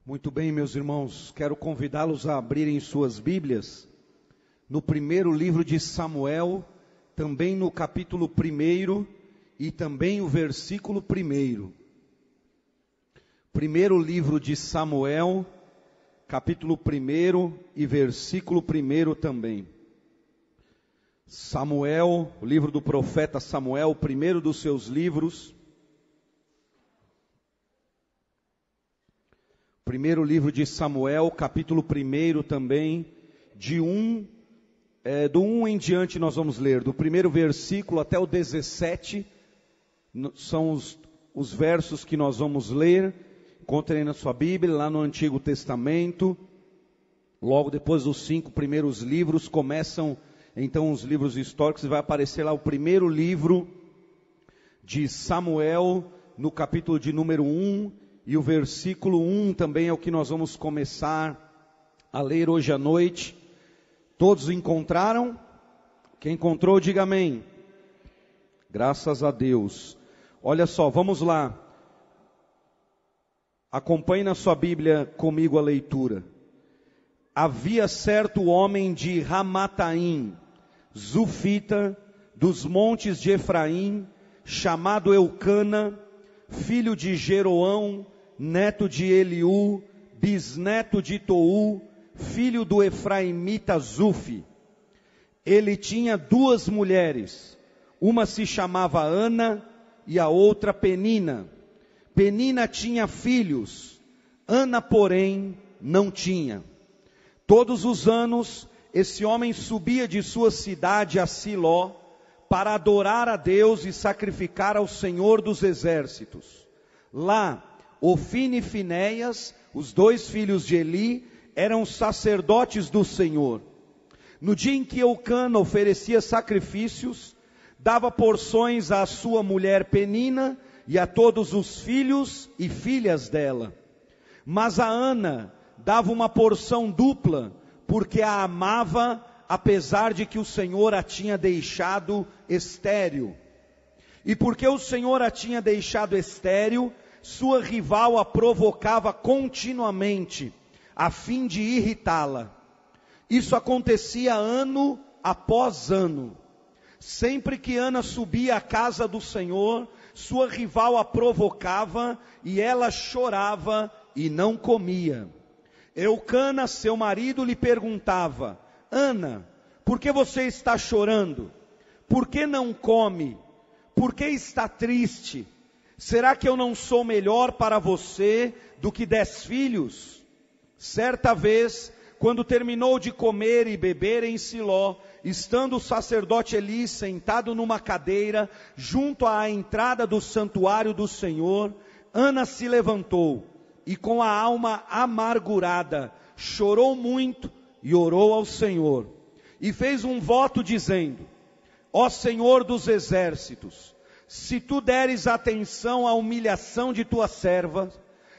Muito bem, meus irmãos, quero convidá-los a abrirem suas Bíblias no primeiro livro de Samuel, também no capítulo 1 e também o versículo 1. Primeiro livro de Samuel, capítulo 1 e versículo 1 também. Samuel, o livro do profeta Samuel, o primeiro dos seus livros. Primeiro livro de Samuel, capítulo 1 também, do 1 em diante nós vamos ler, do primeiro versículo até o 17, são os versos que nós vamos ler. Encontrem na sua Bíblia, lá no Antigo Testamento. Logo depois dos 5 primeiros livros, começam então os livros históricos, e vai aparecer lá o primeiro livro de Samuel, no capítulo de número 1, e o versículo 1 também é o que nós vamos começar a ler hoje à noite. Todos encontraram? Quem encontrou, diga amém. Graças a Deus. Olha só, vamos lá. Acompanhe na sua Bíblia comigo a leitura. Havia certo homem de Ramataim, Zufita, dos montes de Efraim, chamado Eucana, filho de Jeroão, neto de Eliú, bisneto de Tou, filho do Efraimita Zufi. Ele tinha 2 mulheres, uma se chamava Ana e a outra Penina. Penina tinha filhos, Ana, porém, não tinha. Todos os anos, esse homem subia de sua cidade a Siló para adorar a Deus e sacrificar ao Senhor dos Exércitos. Lá, Ofni e Finéias, os 2 filhos de Eli, eram sacerdotes do Senhor. No dia em que Eucana oferecia sacrifícios, dava porções à sua mulher Penina e a todos os filhos e filhas dela. Mas a Ana dava uma porção dupla, porque a amava, apesar de que o Senhor a tinha deixado estéril. E porque o Senhor a tinha deixado estéril, sua rival a provocava continuamente, a fim de irritá-la. Isso acontecia ano após ano. Sempre que Ana subia à casa do Senhor, sua rival a provocava e ela chorava e não comia. Eucana, seu marido, lhe perguntava: Ana, por que você está chorando? Por que não come? Por que está triste? Será que eu não sou melhor para você do que 10 filhos? Certa vez, quando terminou de comer e beber em Siló, estando o sacerdote Eli sentado numa cadeira, junto à entrada do santuário do Senhor, Ana se levantou e com a alma amargurada, chorou muito e orou ao Senhor. E fez um voto dizendo: Ó Senhor dos exércitos, se tu deres atenção à humilhação de tua serva,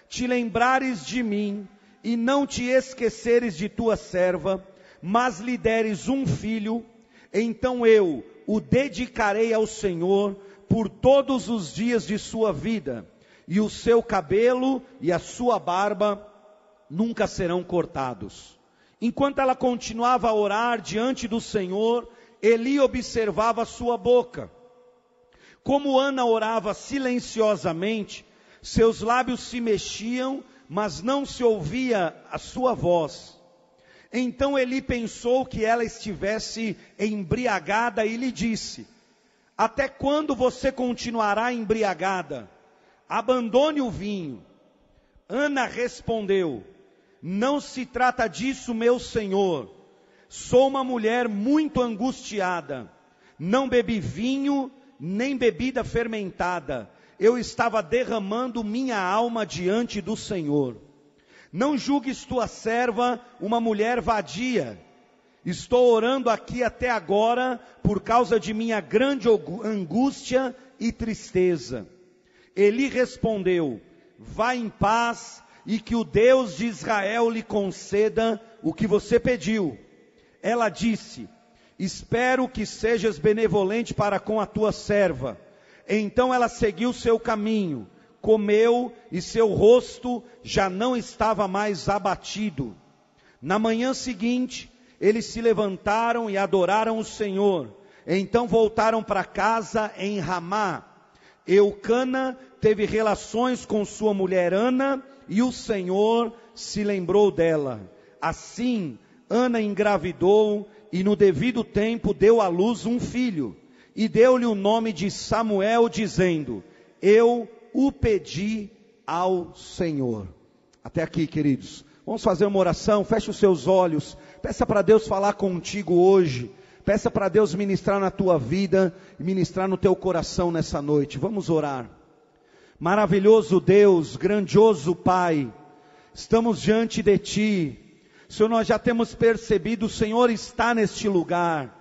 te lembrares de mim e não te esqueceres de tua serva, mas lhe deres um filho, então eu o dedicarei ao Senhor por todos os dias de sua vida, e o seu cabelo e a sua barba nunca serão cortados. Enquanto ela continuava a orar diante do Senhor, Eli observava sua boca. Como Ana orava silenciosamente, seus lábios se mexiam, mas não se ouvia a sua voz. Então Eli pensou que ela estivesse embriagada e lhe disse: Até quando você continuará embriagada? Abandone o vinho. Ana respondeu: Não se trata disso, meu senhor. Sou uma mulher muito angustiada. Não bebi vinho, nem bebida fermentada. Eu estava derramando minha alma diante do Senhor. Não julgues tua serva uma mulher vadia. Estou orando aqui até agora por causa de minha grande angústia e tristeza. Eli respondeu: Vá em paz e que o Deus de Israel lhe conceda o que você pediu. Ela disse: Espero que sejas benevolente para com a tua serva. Então ela seguiu seu caminho, comeu e seu rosto já não estava mais abatido. Na manhã seguinte, eles se levantaram e adoraram o Senhor. Então voltaram para casa em Ramá. Eucana teve relações com sua mulher Ana, e o Senhor se lembrou dela. Assim, Ana engravidou e no devido tempo deu à luz um filho. E deu-lhe o nome de Samuel, dizendo: eu o pedi ao Senhor. Até aqui, queridos. Vamos fazer uma oração. Feche os seus olhos. Peça para Deus falar contigo hoje. Peça para Deus ministrar na tua vida e ministrar no teu coração nessa noite. Vamos orar. Maravilhoso Deus, grandioso Pai, estamos diante de Ti. Senhor, nós já temos percebido, o Senhor está neste lugar.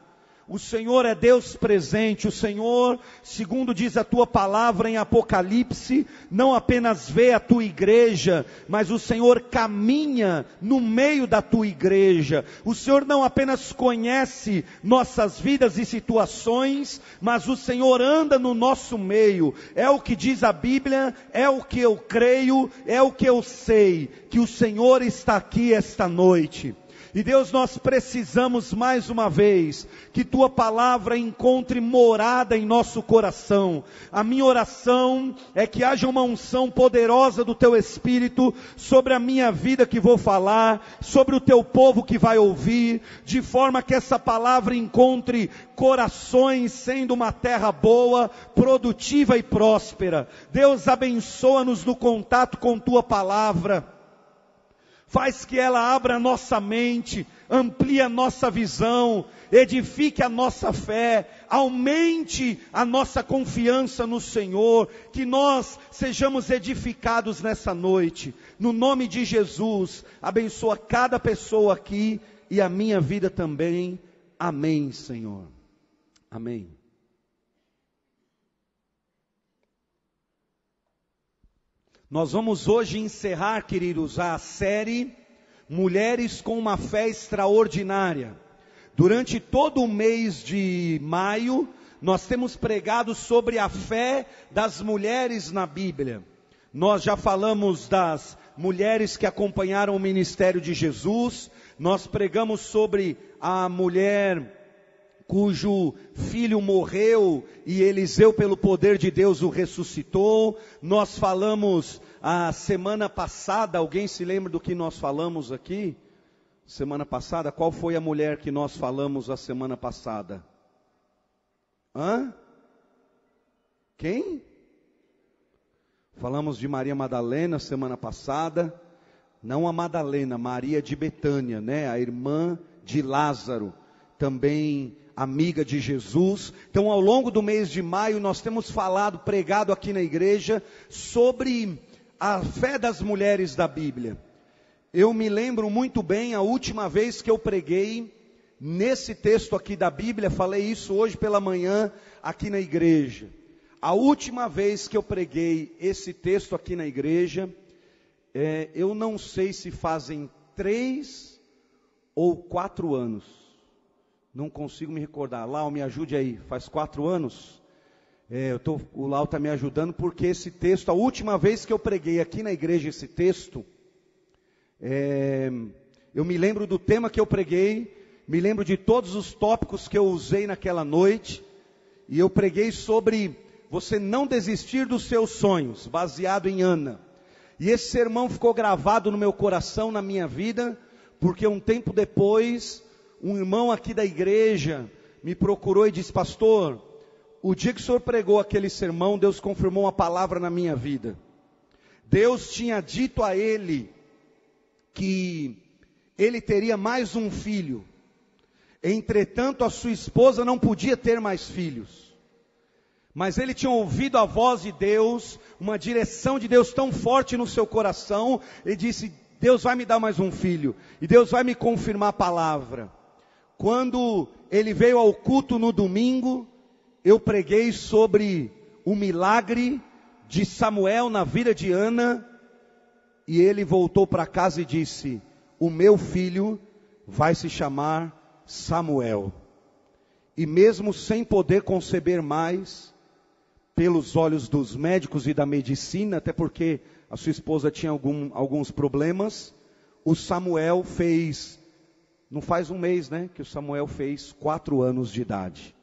O Senhor é Deus presente. O Senhor, segundo diz a Tua palavra em Apocalipse, não apenas vê a Tua igreja, mas o Senhor caminha no meio da Tua igreja. O Senhor não apenas conhece nossas vidas e situações, mas o Senhor anda no nosso meio. É o que diz a Bíblia, é o que eu creio, é o que eu sei, que o Senhor está aqui esta noite. E Deus, nós precisamos mais uma vez que Tua palavra encontre morada em nosso coração. A minha oração é que haja uma unção poderosa do Teu Espírito sobre a minha vida que vou falar, sobre o Teu povo que vai ouvir, de forma que essa palavra encontre corações sendo uma terra boa, produtiva e próspera. Deus, abençoa-nos no contato com Tua palavra. Faz que ela abra a nossa mente, amplie a nossa visão, edifique a nossa fé, aumente a nossa confiança no Senhor, que nós sejamos edificados nessa noite. No nome de Jesus, abençoa cada pessoa aqui e a minha vida também. Amém, Senhor. Amém. Nós vamos hoje encerrar, queridos, a série Mulheres com uma Fé Extraordinária. Durante todo o mês de maio, nós temos pregado sobre a fé das mulheres na Bíblia. Nós já falamos das mulheres que acompanharam o ministério de Jesus. Nós pregamos sobre a mulher cujo filho morreu e Eliseu, pelo poder de Deus, o ressuscitou. Nós falamos a semana passada, alguém se lembra do que nós falamos aqui? Semana passada, qual foi a mulher que nós falamos a semana passada? Quem? Falamos de Maria Madalena semana passada. Não a Madalena, Maria de Betânia, né? A irmã de Lázaro, também amiga de Jesus. Então, ao longo do mês de maio, nós temos falado, pregado aqui na igreja, sobre a fé das mulheres da Bíblia. Eu me lembro muito bem, a última vez que eu preguei nesse texto aqui da Bíblia, falei isso hoje pela manhã aqui na igreja. A última vez que eu preguei esse texto aqui na igreja, eu não sei se fazem 3 ou 4 anos. Não consigo me recordar. Lau, me ajude aí. Faz 4 anos? O Lau está me ajudando porque esse texto, a última vez que eu preguei aqui na igreja esse texto, eu me lembro do tema que eu preguei, me lembro de todos os tópicos que eu usei naquela noite, e eu preguei sobre você não desistir dos seus sonhos, baseado em Ana. E esse sermão ficou gravado no meu coração, na minha vida, porque um tempo depois, um irmão aqui da igreja me procurou e disse: pastor, o dia que o senhor pregou aquele sermão, Deus confirmou uma palavra na minha vida. Deus tinha dito a ele que ele teria mais um filho. Entretanto, a sua esposa não podia ter mais filhos. Mas ele tinha ouvido a voz de Deus, uma direção de Deus tão forte no seu coração, e disse: Deus vai me dar mais um filho, e Deus vai me confirmar a palavra. Quando ele veio ao culto no domingo, eu preguei sobre o milagre de Samuel na vida de Ana, e ele voltou para casa e disse: o meu filho vai se chamar Samuel. E mesmo sem poder conceber mais, pelos olhos dos médicos e da medicina, até porque a sua esposa tinha alguns problemas. O Samuel fez, não faz um mês, né, que o Samuel fez 4 anos de idade,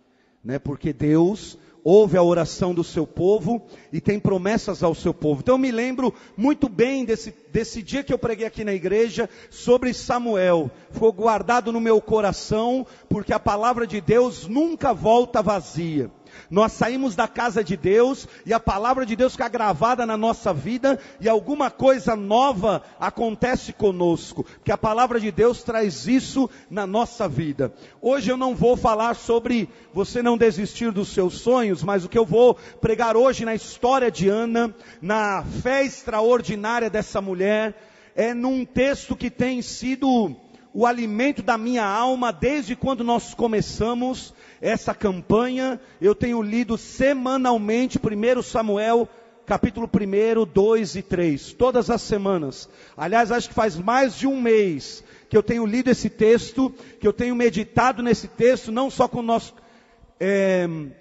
né, porque Deus ouve a oração do seu povo e tem promessas ao seu povo. Então eu me lembro muito bem desse dia que eu preguei aqui na igreja sobre Samuel. Ficou guardado no meu coração, porque a palavra de Deus nunca volta vazia. Nós saímos da casa de Deus e a palavra de Deus fica gravada na nossa vida e alguma coisa nova acontece conosco, porque a palavra de Deus traz isso na nossa vida. Hoje eu não vou falar sobre você não desistir dos seus sonhos, mas o que eu vou pregar hoje na história de Ana, na fé extraordinária dessa mulher, é num texto que tem sido o alimento da minha alma desde quando nós começamos essa campanha. Eu tenho lido semanalmente 1 Samuel, capítulo 1, 2 e 3, todas as semanas. Aliás, acho que faz mais de um mês que eu tenho lido esse texto, que eu tenho meditado nesse texto, não só quando nós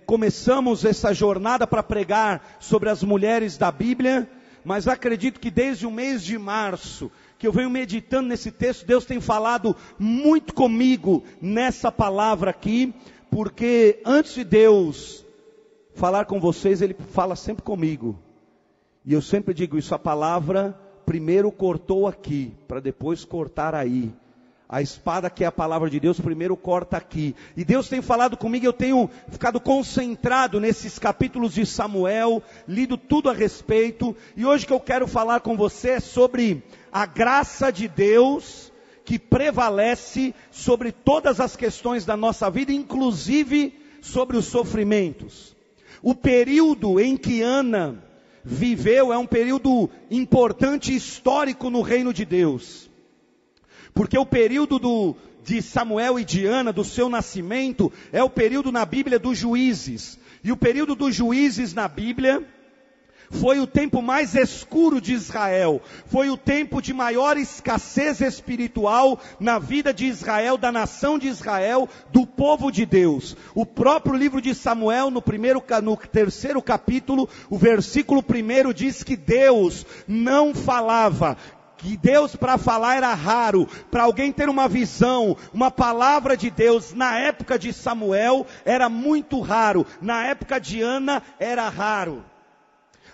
começamos essa jornada para pregar sobre as mulheres da Bíblia, mas acredito que desde o mês de março, que eu venho meditando nesse texto, Deus tem falado muito comigo nessa palavra aqui, porque antes de Deus falar com vocês, Ele fala sempre comigo. E eu sempre digo isso, a palavra primeiro cortou aqui, para depois cortar aí. A espada que é a palavra de Deus, primeiro corta aqui. E Deus tem falado comigo, eu tenho ficado concentrado nesses capítulos de Samuel, lido tudo a respeito. E hoje que eu quero falar com você é sobre a graça de Deus, que prevalece sobre todas as questões da nossa vida, inclusive sobre os sofrimentos. O período em que Ana viveu é um período importante e histórico no reino de Deus. Porque o período de Samuel e de Ana, do seu nascimento, é o período na Bíblia dos juízes. E o período dos juízes na Bíblia foi o tempo mais escuro de Israel. Foi o tempo de maior escassez espiritual na vida de Israel, da nação de Israel, do povo de Deus. O próprio livro de Samuel, no 3º capítulo, o versículo 1 diz que Deus não falava. Que Deus para falar era raro, para alguém ter uma visão, uma palavra de Deus na época de Samuel era muito raro, na época de Ana era raro.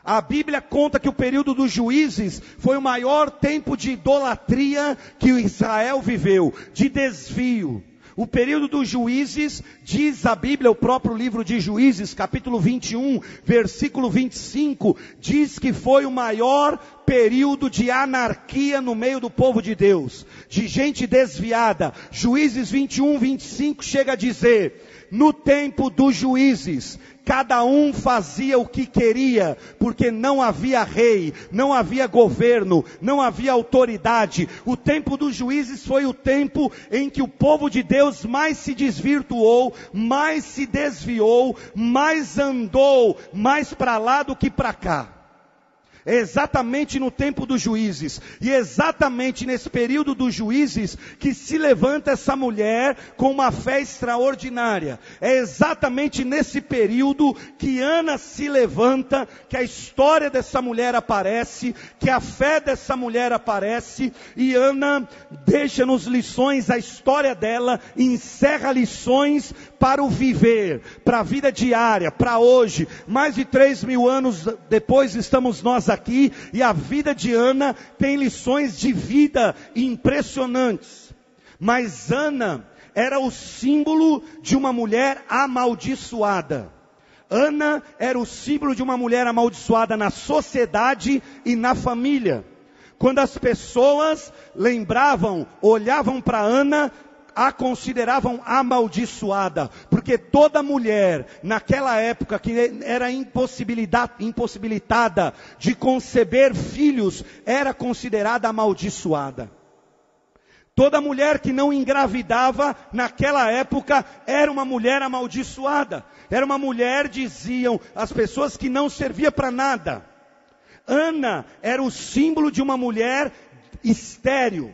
A Bíblia conta que o período dos juízes foi o maior tempo de idolatria que Israel viveu, de desvio. O período dos juízes, diz a Bíblia, o próprio livro de Juízes, capítulo 21, versículo 25, diz que foi o maior período de anarquia no meio do povo de Deus, de gente desviada. Juízes 21, 25 chega a dizer: no tempo dos juízes, cada um fazia o que queria, porque não havia rei, não havia governo, não havia autoridade. O tempo dos juízes foi o tempo em que o povo de Deus mais se desvirtuou, mais se desviou, mais andou, mais para lá do que para cá. É exatamente no tempo dos juízes, e exatamente nesse período dos juízes, que se levanta essa mulher com uma fé extraordinária. É exatamente nesse período que Ana se levanta, que a história dessa mulher aparece, que a fé dessa mulher aparece, e Ana deixa-nos lições, a história dela encerra lições para o viver, para a vida diária, para hoje. Mais de 3.000 anos depois estamos nós aqui, e a vida de Ana tem lições de vida impressionantes. Mas Ana era o símbolo de uma mulher amaldiçoada. Ana era o símbolo de uma mulher amaldiçoada na sociedade e na família. Quando as pessoas lembravam, olhavam para Ana, a consideravam amaldiçoada, porque toda mulher naquela época que era impossibilitada de conceber filhos, era considerada amaldiçoada. Toda mulher que não engravidava naquela época era uma mulher amaldiçoada, era uma mulher, diziam as pessoas, que não servia para nada. Ana era o símbolo de uma mulher estéril,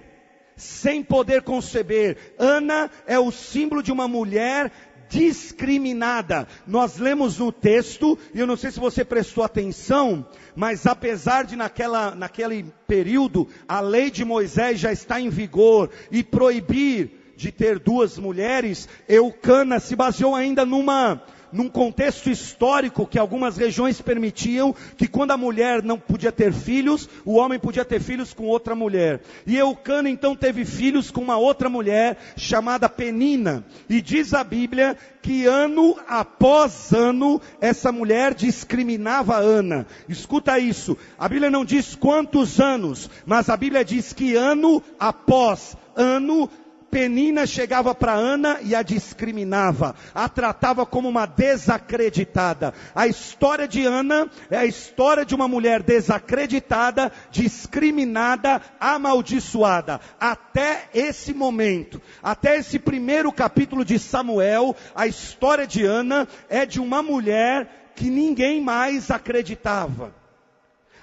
sem poder conceber. Ana é o símbolo de uma mulher discriminada. Nós lemos no texto, e eu não sei se você prestou atenção, mas apesar de naquele período, a lei de Moisés já está em vigor, e proibir de ter 2 mulheres, Eucana se baseou ainda num contexto histórico que algumas regiões permitiam, que quando a mulher não podia ter filhos, o homem podia ter filhos com outra mulher. E Eucana então teve filhos com uma outra mulher, chamada Penina. E diz a Bíblia que ano após ano, essa mulher discriminava Ana. Escuta isso, a Bíblia não diz quantos anos, mas a Bíblia diz que ano após ano, Penina chegava para Ana e a discriminava, a tratava como uma desacreditada. A história de Ana é a história de uma mulher desacreditada, discriminada, amaldiçoada. Até esse momento, até esse primeiro capítulo de Samuel, a história de Ana é de uma mulher que ninguém mais acreditava.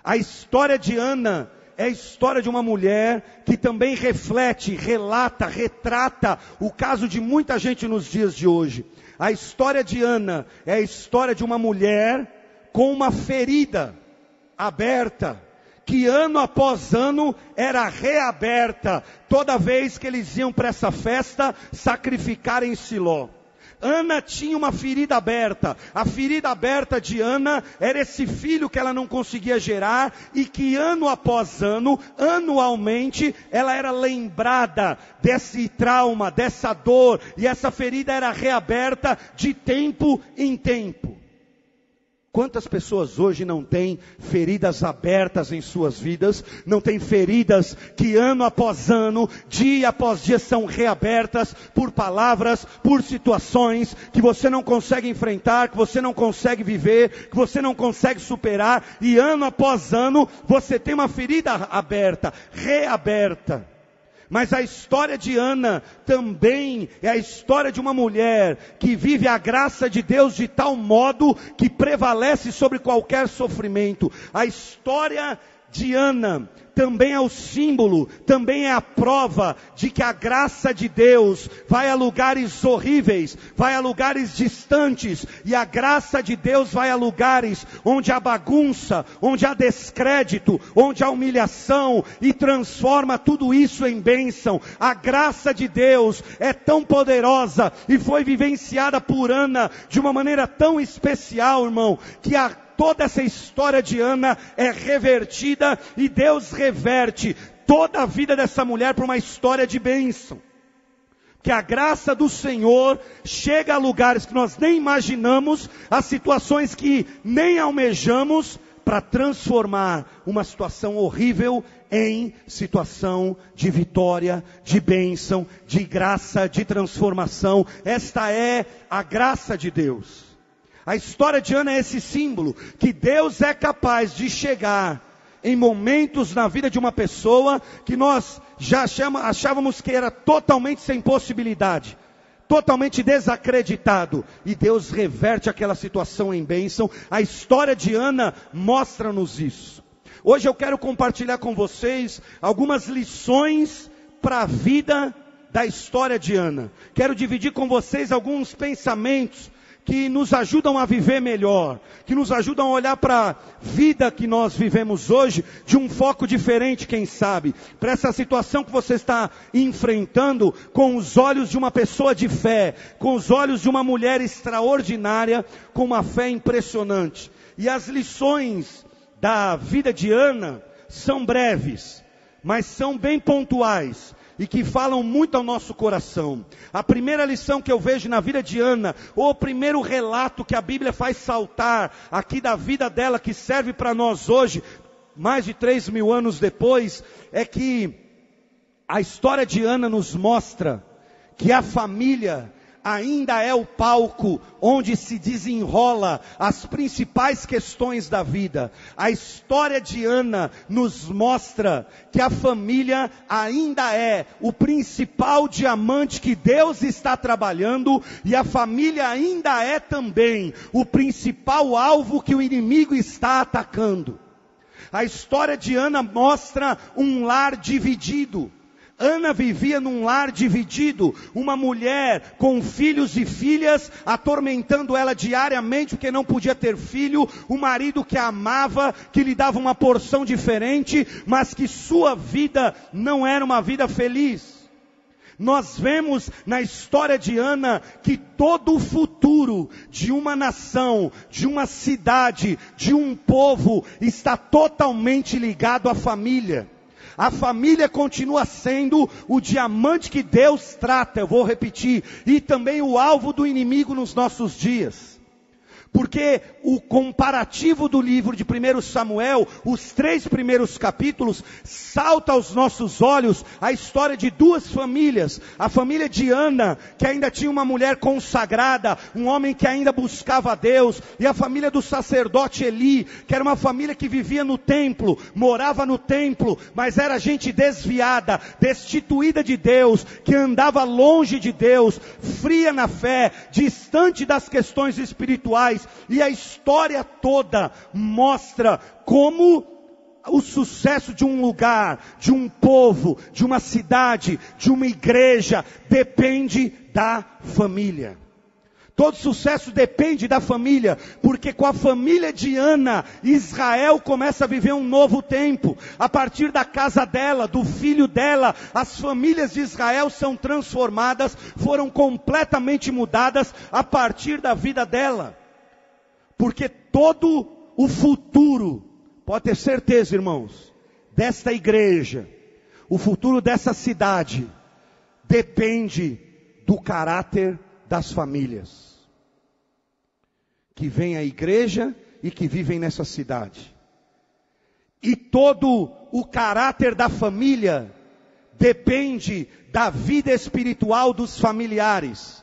A história de Ana é a história de uma mulher que também reflete, relata, retrata o caso de muita gente nos dias de hoje. A história de Ana é a história de uma mulher com uma ferida aberta, que ano após ano era reaberta, toda vez que eles iam para essa festa sacrificar em Siló. Ana tinha uma ferida aberta. A ferida aberta de Ana era esse filho que ela não conseguia gerar, e que ano após ano, anualmente, ela era lembrada desse trauma, dessa dor, e essa ferida era reaberta de tempo em tempo. Quantas pessoas hoje não têm feridas abertas em suas vidas, não têm feridas que ano após ano, dia após dia são reabertas por palavras, por situações que você não consegue enfrentar, que você não consegue viver, que você não consegue superar, e ano após ano você tem uma ferida aberta, reaberta. Mas a história de Ana também é a história de uma mulher que vive a graça de Deus de tal modo que prevalece sobre qualquer sofrimento. A história de Ana também é o símbolo, também é a prova de que a graça de Deus vai a lugares horríveis, vai a lugares distantes, e a graça de Deus vai a lugares onde há bagunça, onde há descrédito, onde há humilhação, e transforma tudo isso em bênção. A graça de Deus é tão poderosa e foi vivenciada por Ana de uma maneira tão especial, irmão, que toda essa história de Ana é revertida, e Deus reverte toda a vida dessa mulher para uma história de bênção. Que a graça do Senhor chega a lugares que nós nem imaginamos, a situações que nem almejamos, para transformar uma situação horrível em situação de vitória, de bênção, de graça, de transformação. Esta é a graça de Deus. A história de Ana é esse símbolo, que Deus é capaz de chegar em momentos na vida de uma pessoa que nós já achávamos que era totalmente sem possibilidade, totalmente desacreditado, e Deus reverte aquela situação em bênção. A história de Ana mostra-nos isso. Hoje eu quero compartilhar com vocês algumas lições para a vida da história de Ana. Quero dividir com vocês alguns pensamentos que nos ajudam a viver melhor, que nos ajudam a olhar para a vida que nós vivemos hoje, de um foco diferente, quem sabe, para essa situação que você está enfrentando, com os olhos de uma pessoa de fé, com os olhos de uma mulher extraordinária, com uma fé impressionante. E as lições da vida de Ana são breves, mas são bem pontuais, e que falam muito ao nosso coração. A primeira lição que eu vejo na vida de Ana, ou o primeiro relato que a Bíblia faz saltar aqui da vida dela, que serve para nós hoje, mais de 3.000 anos depois, é que a história de Ana nos mostra que a família ainda é o palco onde se desenrola as principais questões da vida. A história de Ana nos mostra que a família ainda é o principal diamante que Deus está trabalhando, e a família ainda é também o principal alvo que o inimigo está atacando. A história de Ana mostra um lar dividido. Ana vivia num lar dividido, uma mulher com filhos e filhas, atormentando ela diariamente, porque não podia ter filho, o marido que a amava, que lhe dava uma porção diferente, mas que sua vida não era uma vida feliz. Nós vemos na história de Ana que todo o futuro de uma nação, de uma cidade, de um povo, está totalmente ligado à família. A família continua sendo o diamante que Deus trata, eu vou repetir, e também o alvo do inimigo nos nossos dias. Porque o comparativo do livro de 1 Samuel, os 3 primeiros capítulos, salta aos nossos olhos a história de 2 famílias. A família de Ana, que ainda tinha uma mulher consagrada, um homem que ainda buscava a Deus, e a família do sacerdote Eli, que era uma família que vivia no templo, morava no templo, mas era gente desviada, destituída de Deus, que andava longe de Deus, fria na fé, distante das questões espirituais. E a história toda mostra como o sucesso de um lugar, de um povo, de uma cidade, de uma igreja, depende da família. Todo sucesso depende da família, porque com a família de Ana, Israel começa a viver um novo tempo. A partir da casa dela, do filho dela, as famílias de Israel são transformadas, foram completamente mudadas a partir da vida dela. Porque todo o futuro, pode ter certeza, irmãos, desta igreja, o futuro dessa cidade, depende do caráter das famílias que vêm à igreja e que vivem nessa cidade. E todo o caráter da família depende da vida espiritual dos familiares.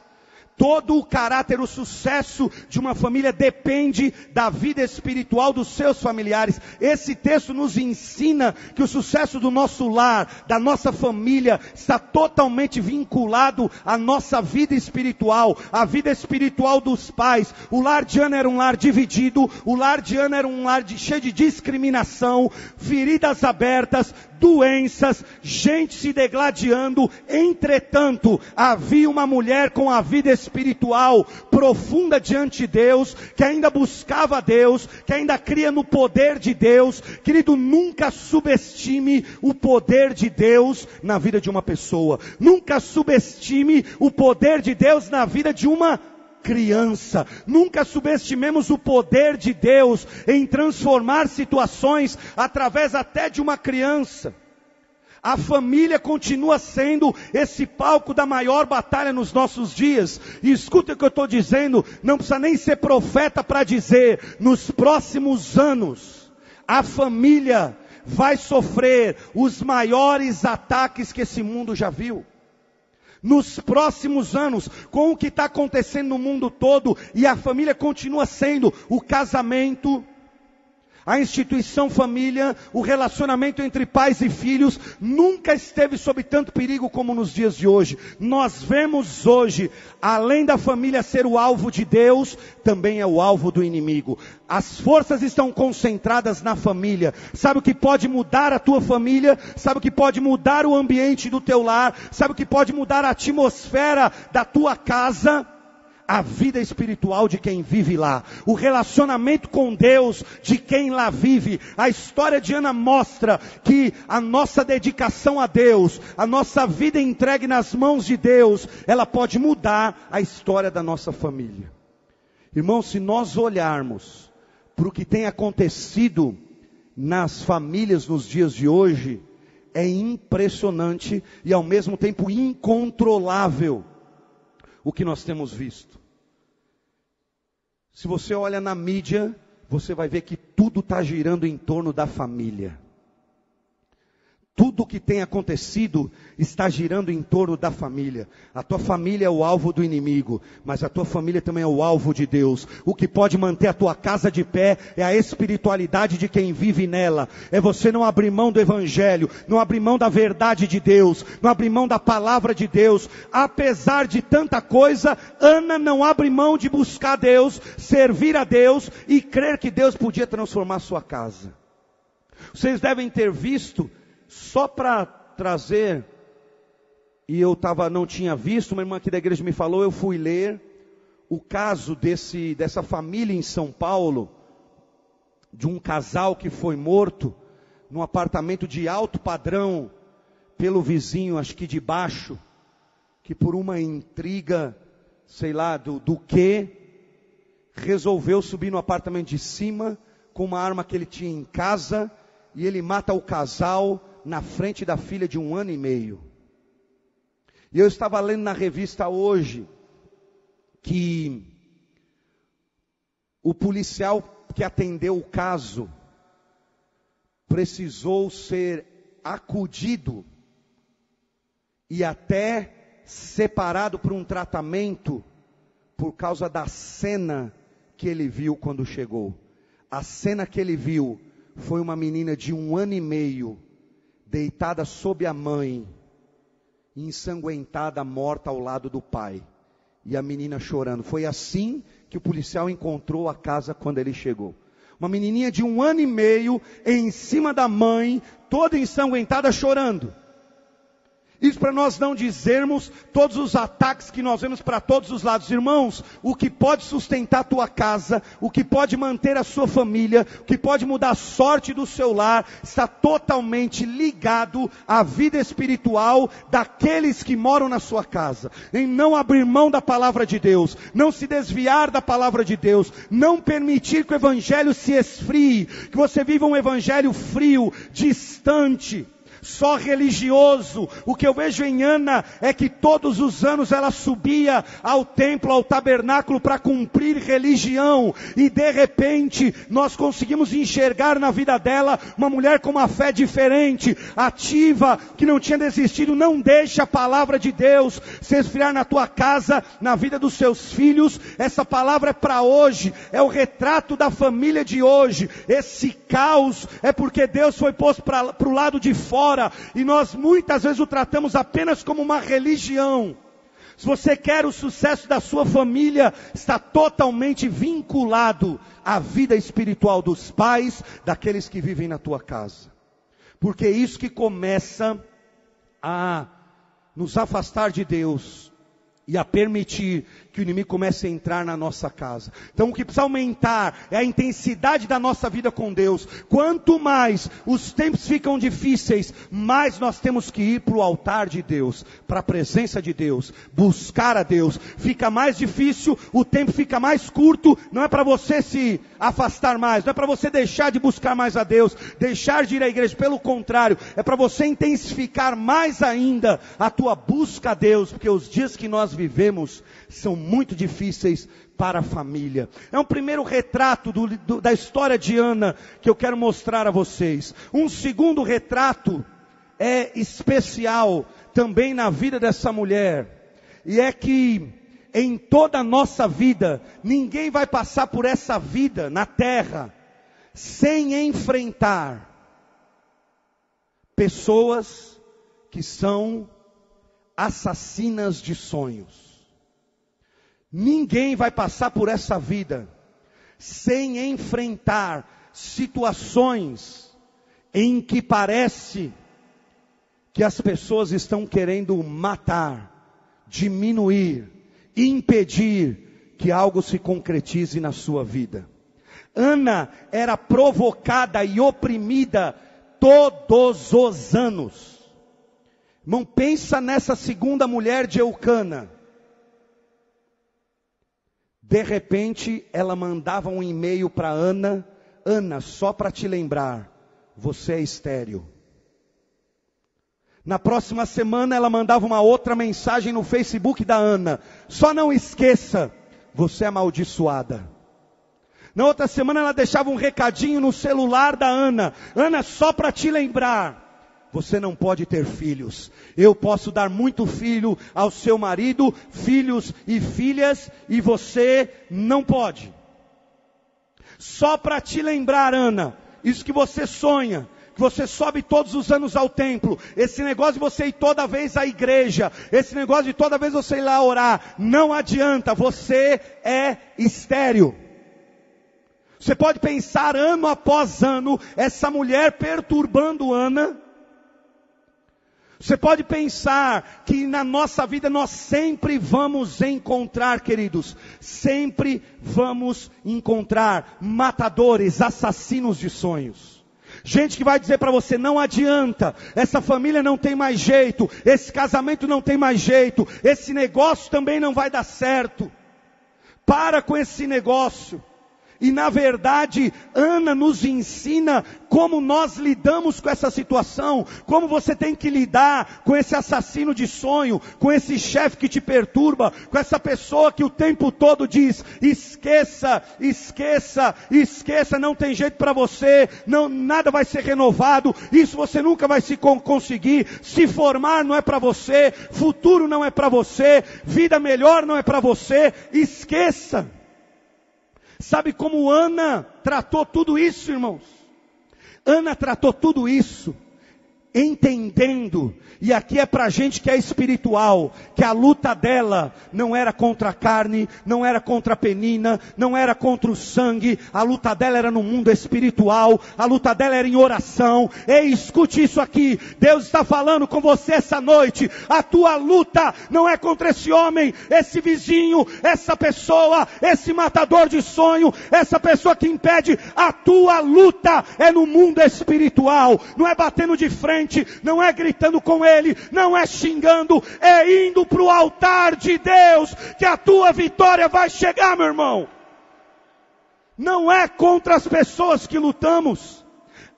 Todo o caráter, o sucesso de uma família depende da vida espiritual dos seus familiares. Esse texto nos ensina que o sucesso do nosso lar, da nossa família, está totalmente vinculado à nossa vida espiritual, à vida espiritual dos pais. O lar de Ana era um lar dividido, o lar de Ana era um lar cheio de discriminação, feridas abertas, doenças, gente se degladiando. Entretanto, havia uma mulher com a vida espiritual profunda diante de Deus, que ainda buscava a Deus, que ainda cria no poder de Deus. Querido, nunca subestime o poder de Deus na vida de uma pessoa. Nunca subestime o poder de Deus na vida de uma criança. Nunca subestimemos o poder de Deus em transformar situações através até de uma criança. A família continua sendo esse palco da maior batalha nos nossos dias. E escuta o que eu estou dizendo, não precisa nem ser profeta para dizer, nos próximos anos, a família vai sofrer os maiores ataques que esse mundo já viu. Nos próximos anos, com o que está acontecendo no mundo todo, e a família continua sendo o casamento, a instituição família, o relacionamento entre pais e filhos, nunca esteve sob tanto perigo como nos dias de hoje. Nós vemos hoje, além da família ser o alvo de Deus, também é o alvo do inimigo. As forças estão concentradas na família. Sabe o que pode mudar a tua família? Sabe o que pode mudar o ambiente do teu lar? Sabe o que pode mudar a atmosfera da tua casa? A vida espiritual de quem vive lá, o relacionamento com Deus de quem lá vive. A história de Ana mostra que a nossa dedicação a Deus, a nossa vida entregue nas mãos de Deus, ela pode mudar a história da nossa família. Irmãos, se nós olharmos para o que tem acontecido nas famílias nos dias de hoje, é impressionante e ao mesmo tempo incontrolável o que nós temos visto. Se você olha na mídia, você vai ver que tudo está girando em torno da família. Tudo o que tem acontecido está girando em torno da família. A tua família é o alvo do inimigo, mas a tua família também é o alvo de Deus. O que pode manter a tua casa de pé é a espiritualidade de quem vive nela. É você não abrir mão do evangelho, não abrir mão da verdade de Deus, não abrir mão da palavra de Deus. Apesar de tanta coisa, Ana não abre mão de buscar Deus, servir a Deus e crer que Deus podia transformar a sua casa. Vocês devem ter visto, só para trazer e eu não tinha visto, uma irmã aqui da igreja me falou, eu fui ler o caso dessa família em São Paulo, de um casal que foi morto num apartamento de alto padrão pelo vizinho, acho que de baixo, que por uma intriga, sei lá, do que, resolveu subir no apartamento de cima, com uma arma que ele tinha em casa, e ele mata o casal na frente da filha de 1 ano e meio. E eu estava lendo na revista hoje, que o policial que atendeu o caso, precisou ser acudido, e até separado por um tratamento, por causa da cena que ele viu quando chegou. A cena que ele viu foi uma menina de 1 ano e meio, deitada sob a mãe, ensanguentada, morta ao lado do pai. E a menina chorando. Foi assim que o policial encontrou a casa quando ele chegou. Uma menininha de 1 ano e meio, em cima da mãe, toda ensanguentada, chorando. Isso para nós não dizermos todos os ataques que nós vemos para todos os lados. Irmãos, o que pode sustentar a tua casa, o que pode manter a sua família, o que pode mudar a sorte do seu lar, está totalmente ligado à vida espiritual daqueles que moram na sua casa. Em não abrir mão da palavra de Deus, não se desviar da palavra de Deus, não permitir que o evangelho se esfrie, que você viva um evangelho frio, distante, só religioso. O que eu vejo em Ana é que todos os anos ela subia ao templo, ao tabernáculo para cumprir religião, e de repente nós conseguimos enxergar na vida dela uma mulher com uma fé diferente, ativa, que não tinha desistido. Não deixe a palavra de Deus se esfriar na tua casa, na vida dos seus filhos. Essa palavra é para hoje, é o retrato da família de hoje. Esse caos é porque Deus foi posto para o lado de fora, e nós muitas vezes o tratamos apenas como uma religião. Se você quer o sucesso da sua família, está totalmente vinculado à vida espiritual dos pais, daqueles que vivem na tua casa. Porque é isso que começa a nos afastar de Deus e a permitir que o inimigo comece a entrar na nossa casa. Então o que precisa aumentar é a intensidade da nossa vida com Deus. Quanto mais os tempos ficam difíceis, mais nós temos que ir para o altar de Deus, para a presença de Deus, buscar a Deus. Fica mais difícil, o tempo fica mais curto. Não é para você se afastar mais, não é para você deixar de buscar mais a Deus, deixar de ir à igreja. Pelo contrário, é para você intensificar mais ainda a tua busca a Deus, porque os dias que nós vivemos são muito difíceis para a família. É um primeiro retrato da história de Ana que eu quero mostrar a vocês. Um segundo retrato é especial também na vida dessa mulher, e é que em toda a nossa vida, ninguém vai passar por essa vida na terra sem enfrentar pessoas que são assassinas de sonhos. Ninguém vai passar por essa vida sem enfrentar situações em que parece que as pessoas estão querendo matar, diminuir, impedir que algo se concretize na sua vida. Ana era provocada e oprimida todos os anos. Irmão, pensa nessa segunda mulher de Eucana. De repente, ela mandava um e-mail para Ana: Ana, só para te lembrar, você é estéril. Na próxima semana, ela mandava uma outra mensagem no Facebook da Ana: só não esqueça, você é amaldiçoada. Na outra semana, ela deixava um recadinho no celular da Ana: Ana, só para te lembrar, você não pode ter filhos. Eu posso dar muito filho ao seu marido, filhos e filhas, e você não pode. Só para te lembrar, Ana, isso que você sonha, que você sobe todos os anos ao templo, esse negócio de você ir toda vez à igreja, esse negócio de toda vez você ir lá orar, não adianta, você é estéril. Você pode pensar ano após ano, essa mulher perturbando Ana. Você pode pensar que na nossa vida nós sempre vamos encontrar, queridos, sempre vamos encontrar matadores, assassinos de sonhos. Gente que vai dizer para você, não adianta, essa família não tem mais jeito, esse casamento não tem mais jeito, esse negócio também não vai dar certo. Para com esse negócio. E na verdade, Ana nos ensina como nós lidamos com essa situação, como você tem que lidar com esse assassino de sonho, com esse chefe que te perturba, com essa pessoa que o tempo todo diz, esqueça, esqueça, esqueça, não tem jeito para você, não, nada vai ser renovado, isso você nunca vai conseguir, se formar não é para você, futuro não é para você, vida melhor não é para você, esqueça. Sabe como Ana tratou tudo isso, irmãos? Ana tratou tudo isso entendendo, e aqui é para gente que é espiritual, que a luta dela não era contra a carne, não era contra a Penina, não era contra o sangue, a luta dela era no mundo espiritual, a luta dela era em oração. Ei, escute isso aqui, Deus está falando com você essa noite, a tua luta não é contra esse homem, esse vizinho, essa pessoa, esse matador de sonho, essa pessoa que impede, a tua luta é no mundo espiritual, não é batendo de frente, não é gritando com ele, não é xingando, é indo para o altar de Deus, que a tua vitória vai chegar, meu irmão. Não é contra as pessoas que lutamos.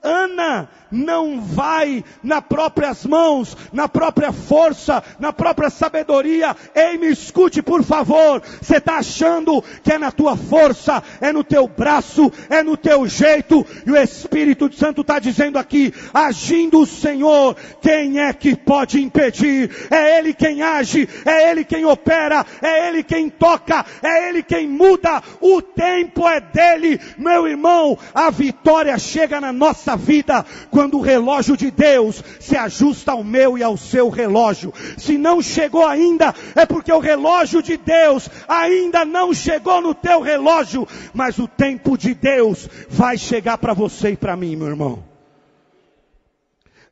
Ana não vai nas próprias mãos, na própria força, na própria sabedoria. Ei, me escute por favor, você está achando que é na tua força, é no teu braço, é no teu jeito, e o Espírito Santo está dizendo aqui, agindo o Senhor, quem é que pode impedir? É Ele quem age, é Ele quem opera, é Ele quem toca, é Ele quem muda, o tempo é dEle, meu irmão. A vitória chega na nossa vida quando o relógio de Deus se ajusta ao meu e ao seu relógio. Se não chegou ainda, é porque o relógio de Deus ainda não chegou no teu relógio, mas o tempo de Deus vai chegar para você e para mim, meu irmão.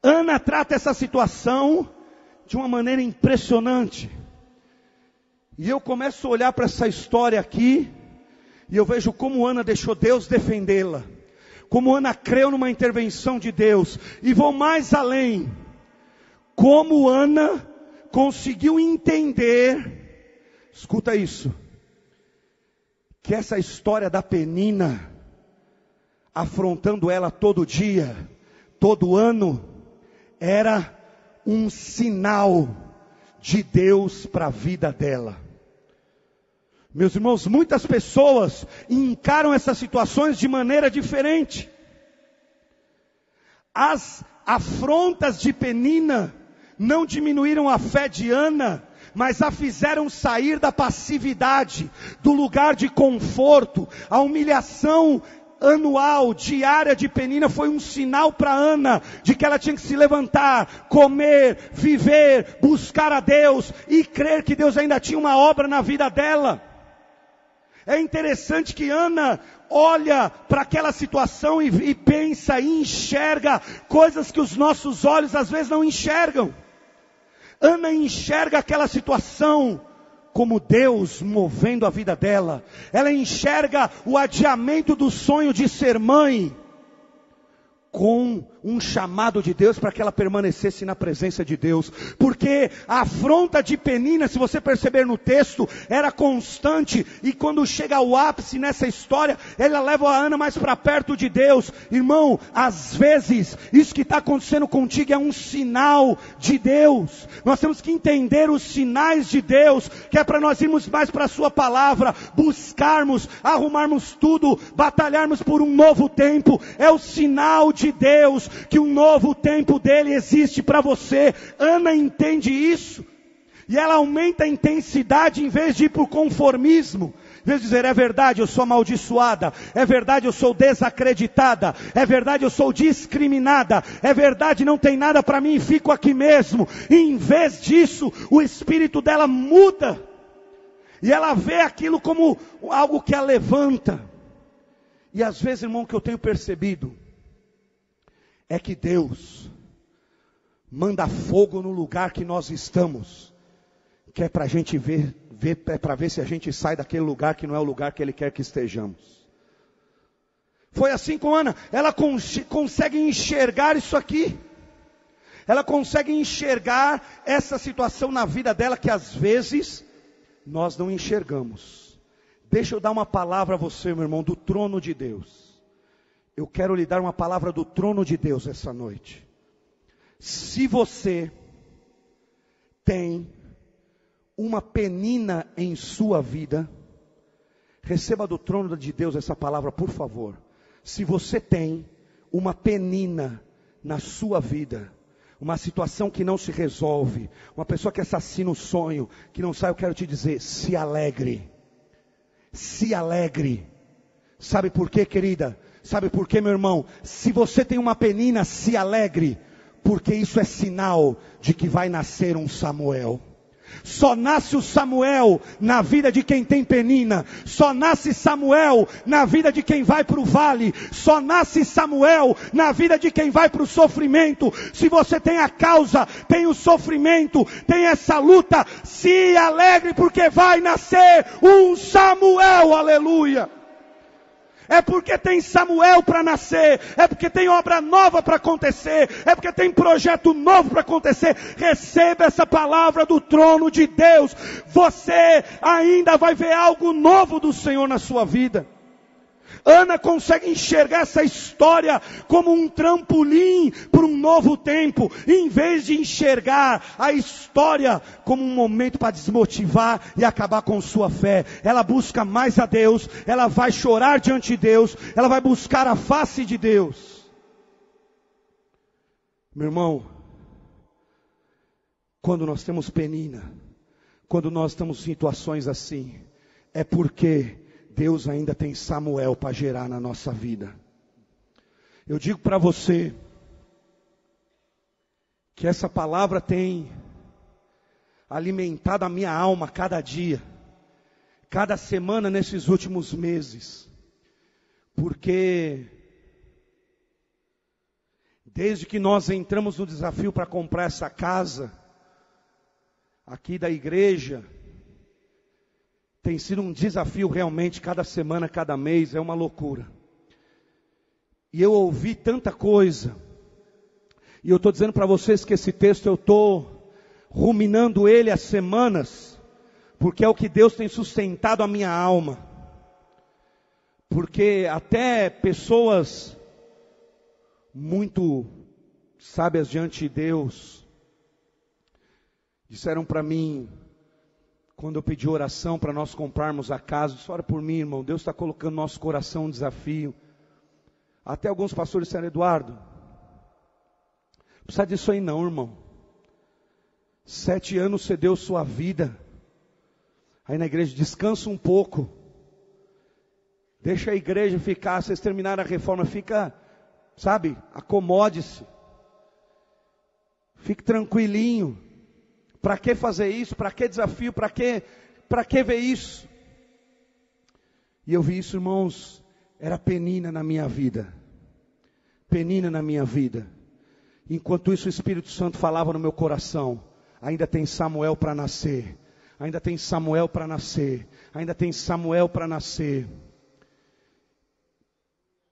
Ana trata essa situação de uma maneira impressionante, e eu começo a olhar para essa história aqui, e eu vejo como Ana deixou Deus defendê-la, como Ana creu numa intervenção de Deus, e vou mais além, como Ana conseguiu entender, escuta isso, que essa história da Penina, afrontando ela todo dia, todo ano, era um sinal de Deus para a vida dela. Meus irmãos, muitas pessoas encaram essas situações de maneira diferente. As afrontas de Penina não diminuíram a fé de Ana, mas a fizeram sair da passividade, do lugar de conforto. A humilhação anual, diária de Penina foi um sinal para Ana, de que ela tinha que se levantar, comer, viver, buscar a Deus, e crer que Deus ainda tinha uma obra na vida dela. É interessante que Ana olha para aquela situação e pensa e enxerga coisas que os nossos olhos às vezes não enxergam. Ana enxerga aquela situação como Deus movendo a vida dela. Ela enxerga o adiamento do sonho de ser mãe com um chamado de Deus para que ela permanecesse na presença de Deus. Porque a afronta de Penina, se você perceber no texto, era constante, e quando chega ao ápice nessa história, ela leva a Ana mais para perto de Deus. Irmão, às vezes, isso que está acontecendo contigo é um sinal de Deus. Nós temos que entender os sinais de Deus, que é para nós irmos mais para a sua palavra, buscarmos, arrumarmos tudo, batalharmos por um novo tempo. É o sinal de Deus, que um novo tempo dele existe para você. Ana entende isso, e ela aumenta a intensidade em vez de ir para o conformismo. Em vez de dizer, é verdade, eu sou amaldiçoada, é verdade, eu sou desacreditada, é verdade, eu sou discriminada, é verdade, não tem nada para mim, fico aqui mesmo. E em vez disso, o espírito dela muda, e ela vê aquilo como algo que a levanta. E às vezes, irmão, o que eu tenho percebido é que Deus manda fogo no lugar que nós estamos, que é para a gente ver é para ver se a gente sai daquele lugar que não é o lugar que Ele quer que estejamos. Foi assim com Ana, ela consegue enxergar isso aqui, ela consegue enxergar essa situação na vida dela que às vezes nós não enxergamos. Deixa eu dar uma palavra a você, meu irmão, do trono de Deus. Eu quero lhe dar uma palavra do trono de Deus essa noite. Se você tem uma penina em sua vida, receba do trono de Deus essa palavra, por favor. Se você tem uma penina na sua vida, uma situação que não se resolve, uma pessoa que assassina o sonho, que não sai, eu quero te dizer, se alegre. Se alegre. Sabe por quê, querida? Sabe por quê, meu irmão? Se você tem uma penina, se alegre, porque isso é sinal de que vai nascer um Samuel. Só nasce o Samuel na vida de quem tem penina. Só nasce Samuel na vida de quem vai para o vale. Só nasce Samuel na vida de quem vai para o sofrimento. Se você tem a causa, tem o sofrimento, tem essa luta, se alegre porque vai nascer um Samuel, aleluia. É porque tem Samuel para nascer, é porque tem obra nova para acontecer, é porque tem projeto novo para acontecer. Receba essa palavra do trono de Deus. Você ainda vai ver algo novo do Senhor na sua vida. Ana consegue enxergar essa história como um trampolim para um novo tempo, em vez de enxergar a história como um momento para desmotivar e acabar com sua fé. Ela busca mais a Deus, ela vai chorar diante de Deus, ela vai buscar a face de Deus. Meu irmão, quando nós temos penina, quando nós estamos em situações assim, é porque Deus ainda tem Samuel para gerar na nossa vida. Eu digo para você que essa palavra tem alimentado a minha alma cada dia, cada semana nesses últimos meses. Porque desde que nós entramos no desafio para comprar essa casa aqui da igreja, tem sido um desafio realmente, cada semana, cada mês, é uma loucura. E eu ouvi tanta coisa, e eu estou dizendo para vocês que esse texto eu estou ruminando ele há semanas, porque é o que Deus tem sustentado a minha alma. Porque até pessoas muito sábias diante de Deus disseram para mim, quando eu pedi oração para nós comprarmos a casa, disse, ora por mim, irmão, Deus está colocando no nosso coração um desafio. Até alguns pastores disseram, Eduardo, não precisa disso aí não, irmão. 7 anos você deu sua vida. Aí na igreja, descansa um pouco. Deixa a igreja ficar, vocês terminaram a reforma, fica, sabe, acomode-se. Fique tranquilinho. Para que fazer isso? Para que desafio? Para que ver isso? E eu vi isso, irmãos, era penina na minha vida. Penina na minha vida. Enquanto isso o Espírito Santo falava no meu coração, ainda tem Samuel para nascer. Ainda tem Samuel para nascer. Ainda tem Samuel para nascer.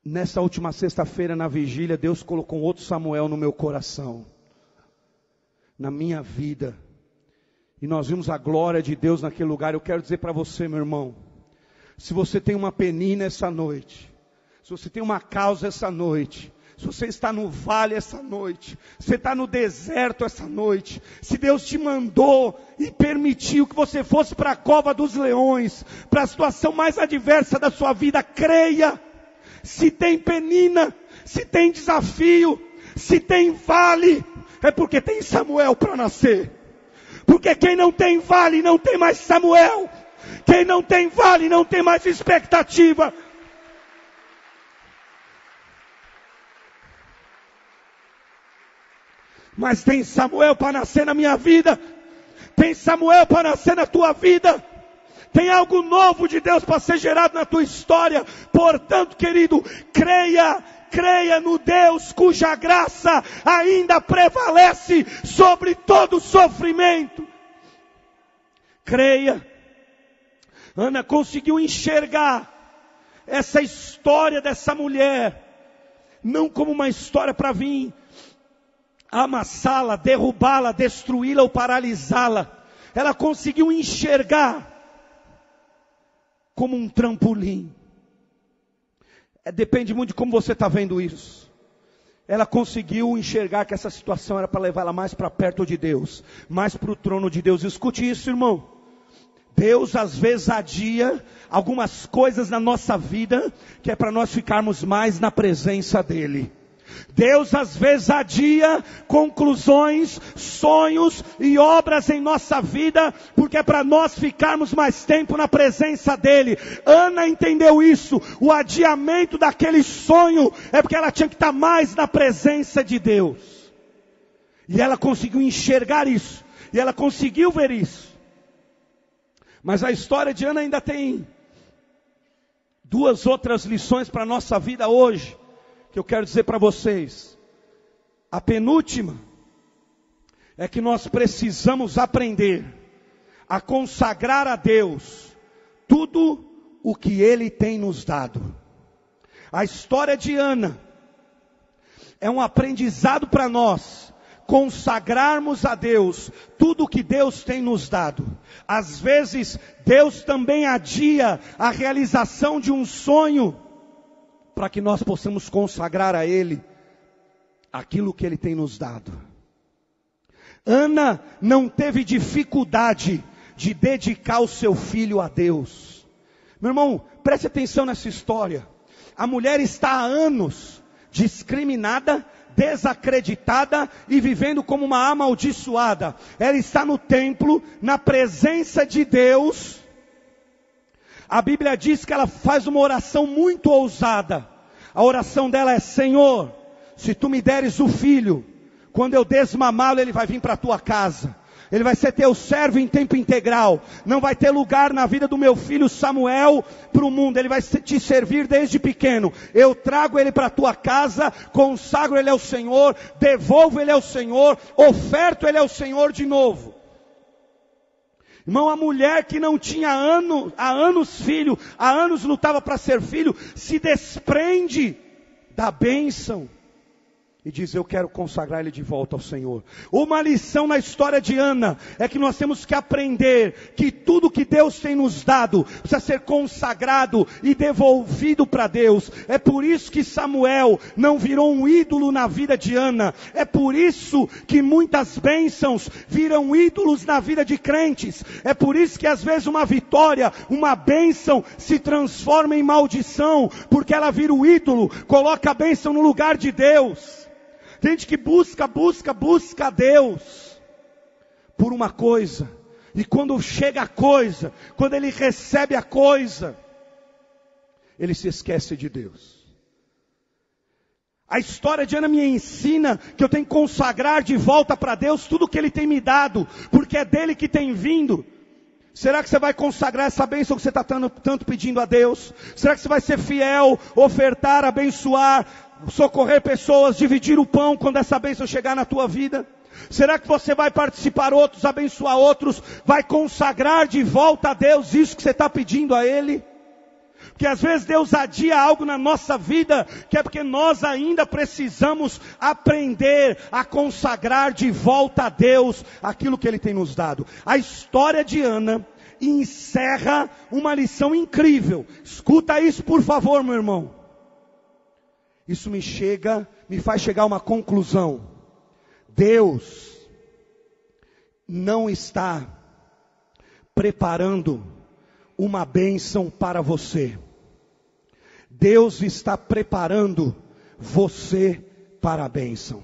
Nessa última sexta-feira na vigília, Deus colocou outro Samuel no meu coração. Na minha vida. E nós vimos a glória de Deus naquele lugar. Eu quero dizer para você, meu irmão, se você tem uma penina essa noite, se você tem uma causa essa noite, se você está no vale essa noite, se você está no deserto essa noite, se Deus te mandou e permitiu que você fosse para a cova dos leões, para a situação mais adversa da sua vida, creia, se tem penina, se tem desafio, se tem vale, é porque tem Samuel para nascer. Porque quem não tem vale não tem mais Samuel. Quem não tem vale não tem mais expectativa. Mas tem Samuel para nascer na minha vida. Tem Samuel para nascer na tua vida. Tem algo novo de Deus para ser gerado na tua história. Portanto, querido, creia creia no Deus cuja graça ainda prevalece sobre todo sofrimento. Creia. Ana conseguiu enxergar essa história dessa mulher, não como uma história para vir amassá-la, derrubá-la, destruí-la ou paralisá-la. Ela conseguiu enxergar como um trampolim. Depende muito de como você está vendo isso. Ela conseguiu enxergar que essa situação era para levá-la mais para perto de Deus, mais para o trono de Deus. Escute isso, irmão. Deus às vezes adia algumas coisas na nossa vida, que é para nós ficarmos mais na presença dEle. Deus às vezes adia conclusões, sonhos e obras em nossa vida, porque é para nós ficarmos mais tempo na presença dEle. Ana entendeu isso. O adiamento daquele sonho é porque ela tinha que estar mais na presença de Deus. E ela conseguiu enxergar isso. E ela conseguiu ver isso. Mas a história de Ana ainda tem duas outras lições para a nossa vida hoje, que eu quero dizer para vocês. A penúltima é que nós precisamos aprender a consagrar a Deus tudo o que Ele tem nos dado. A história de Ana é um aprendizado para nós, consagrarmos a Deus tudo o que Deus tem nos dado. Às vezes Deus também adia a realização de um sonho, para que nós possamos consagrar a Ele aquilo que Ele tem nos dado. Ana não teve dificuldade de dedicar o seu filho a Deus. Meu irmão, preste atenção nessa história. A mulher está há anos discriminada, desacreditada e vivendo como uma amaldiçoada. Ela está no templo, na presença de Deus. A Bíblia diz que ela faz uma oração muito ousada. A oração dela é: Senhor, se tu me deres o filho, quando eu desmamá-lo, ele vai vir para a tua casa. Ele vai ser teu servo em tempo integral. Não vai ter lugar na vida do meu filho Samuel para o mundo. Ele vai te servir desde pequeno. Eu trago ele para a tua casa, consagro ele ao Senhor, devolvo ele ao Senhor, oferto ele ao Senhor de novo. Irmão, a mulher que não tinha há anos filho, há anos lutava para ser filho, se desprende da bênção e diz: eu quero consagrar ele de volta ao Senhor. Uma lição na história de Ana é que nós temos que aprender que tudo que Deus tem nos dado precisa ser consagrado e devolvido para Deus. É por isso que Samuel não virou um ídolo na vida de Ana. É por isso que muitas bênçãos viram ídolos na vida de crentes. É por isso que às vezes uma vitória, uma bênção se transforma em maldição, porque ela vira o ídolo, coloca a bênção no lugar de Deus. Tem gente que busca a Deus por uma coisa, e quando chega a coisa, quando ele recebe a coisa, ele se esquece de Deus. A história de Ana me ensina que eu tenho que consagrar de volta para Deus tudo que Ele tem me dado, porque é dele que tem vindo. Será que você vai consagrar essa bênção que você está tanto pedindo a Deus? Será que você vai ser fiel, ofertar, abençoar, socorrer pessoas, dividir o pão quando essa bênção chegar na tua vida? Será que você vai participar outros, abençoar outros, vai consagrar de volta a Deus isso que você está pedindo a Ele? Porque às vezes Deus adia algo na nossa vida, que é porque nós ainda precisamos aprender a consagrar de volta a Deus aquilo que Ele tem nos dado. A história de Ana encerra uma lição incrível. Escuta isso, por favor, meu irmão. Isso me faz chegar a uma conclusão. Deus não está preparando uma bênção para você. Deus está preparando você para a bênção.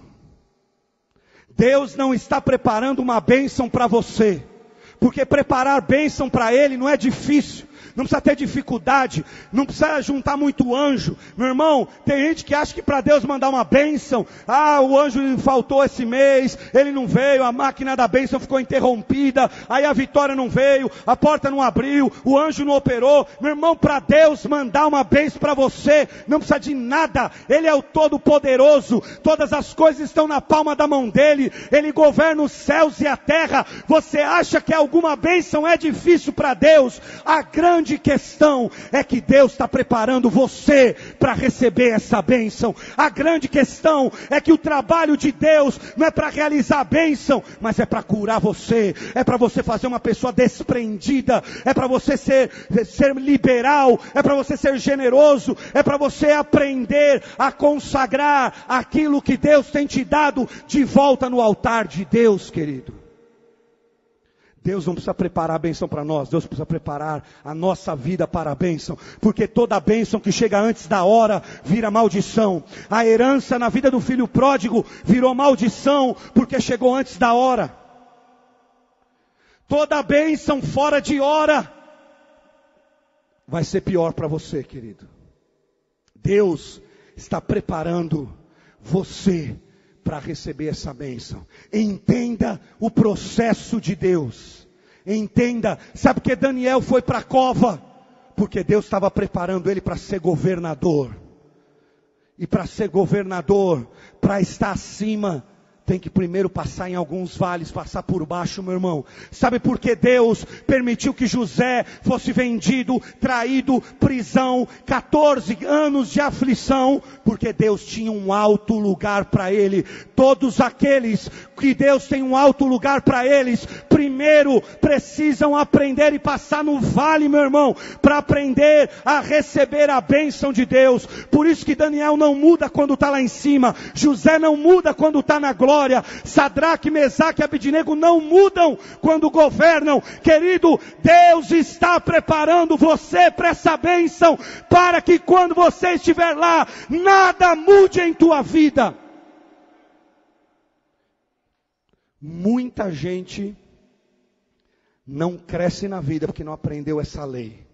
Deus não está preparando uma bênção para você, Porque preparar bênção para ele não é difícil. Não precisa ter dificuldade, não precisa juntar muito anjo. Meu irmão, tem gente que acha que para Deus mandar uma bênção, o anjo faltou esse mês, ele não veio, a máquina da bênção ficou interrompida, aí a vitória não veio, a porta não abriu, o anjo não operou. Meu irmão, para Deus mandar uma bênção para você, não precisa de nada. Ele é o Todo-Poderoso, todas as coisas estão na palma da mão dele, ele governa os céus e a terra. Você acha que alguma bênção é difícil para Deus? A grande questão é que Deus está preparando você para receber essa bênção. A grande questão é que o trabalho de Deus não é para realizar a bênção, mas é para curar você, é para você fazer uma pessoa desprendida, é para você ser liberal, é para você ser generoso, é para você aprender a consagrar aquilo que Deus tem te dado de volta no altar de Deus, querido. Deus não precisa preparar a bênção para nós, Deus precisa preparar a nossa vida para a bênção, porque toda bênção que chega antes da hora vira maldição. A herança na vida do filho pródigo virou maldição, porque chegou antes da hora. Toda bênção fora de hora vai ser pior para você, querido. Deus está preparando você para receber essa bênção. Entenda o processo de Deus. Entenda. Sabe por que Daniel foi para a cova? Porque Deus estava preparando ele para ser governador. E para ser governador, para estar acima, tem que primeiro passar em alguns vales, passar por baixo, meu irmão. Sabe por que Deus permitiu que José fosse vendido, traído, prisão, 14 anos de aflição? Porque Deus tinha um alto lugar para ele. Todos aqueles que Deus tem um alto lugar para eles, primeiro precisam aprender e passar no vale, meu irmão, para aprender a receber a bênção de Deus. Por isso que Daniel não muda quando está lá em cima, José não muda quando está na glória, Sadraque, Mesaque e Abednego não mudam quando governam. Querido, Deus está preparando você para essa bênção, para que quando você estiver lá, nada mude em tua vida. Muita gente não cresce na vida porque não aprendeu essa lei.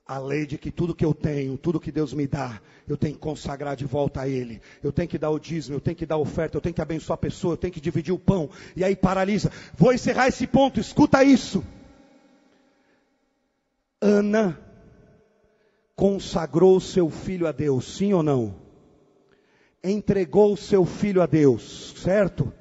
A lei de que tudo que eu tenho, tudo que Deus me dá, eu tenho que consagrar de volta a Ele. Eu tenho que dar o dízimo, eu tenho que dar a oferta, eu tenho que abençoar a pessoa, eu tenho que dividir o pão. E aí paralisa. Vou encerrar esse ponto, escuta isso. Ana consagrou seu filho a Deus, sim ou não? Entregou seu filho a Deus, certo?